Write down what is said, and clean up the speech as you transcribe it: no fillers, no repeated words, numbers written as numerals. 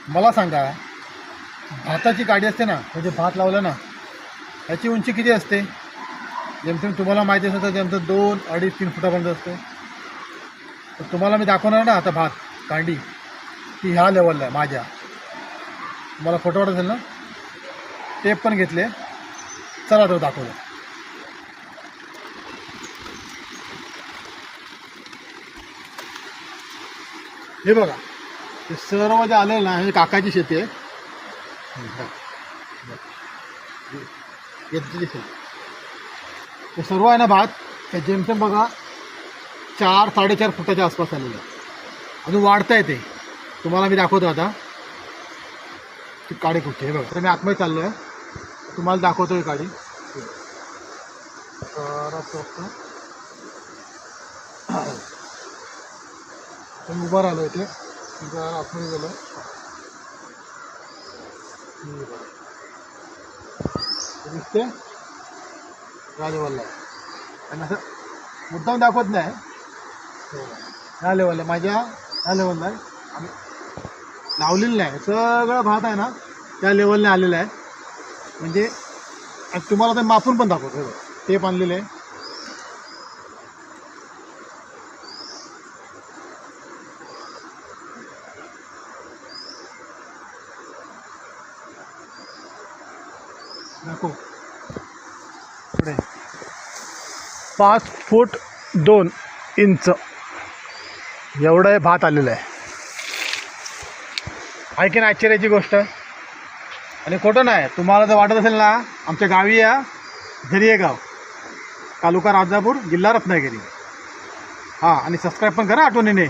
मला सांगा, भाताची गाडी असते ना, म्हणजे भात लावलं ना, याची उंची किती असते? जेमतेम तुम्हाला माहिती असेल तर जेमतेम 2, 2.5, 3 फुटापर्यंत असते. तर तुम्हाला मी दाखवणार ना आता भात कांडी ती ह्या लेवलला आहे माझ्या. तुम्हाला फोटो वाटत असेल ना, टेप पण घेतले. चला तो दाखवलं. हे बघा, हे सर्व जे आलेलं ना, हे काकाची शेती आहे. याची शेती हे सर्व आहे ना भात, हे जेमतेम बघा 4, 4.5 फुटाच्या आसपास आलेलं आहे. अजून वाढता येते. तुम्हाला मी दाखवतो आता ती काडी कुठे. हे बघा, तर मी आतमध्ये चाललो आहे, तुम्हाला दाखवतो ही काडी. मी उभा राहिलो इथे, जरा आतमध्ये गेलो. दिसते या लेवलला आहे. आणि असं मुद्दाम दाखवत नाही, ह्या लेवलला माझ्या ह्या लेवलला आहे. आम्ही लावलेलं नाही, सगळं भात आहे ना त्या लेवलने आलेलं आहे. म्हणजे तुम्हाला ते मापून पण दाखवतो. टेप आणलेलं आहे. दाखव पुढे 5 फूट 2 इंच एवढं हे भात आलेलं आहे. ऐकीन आश्चर्याची गोष्ट. आणि खोटं नाही, तुम्हाला जर वाटत असेल ना, आमच्या गावी या, झरिये गाव, तालुका राजापूर, जिल्हा रत्नागिरी. हां, आणि सबस्क्राईब पण करा आठवणीने.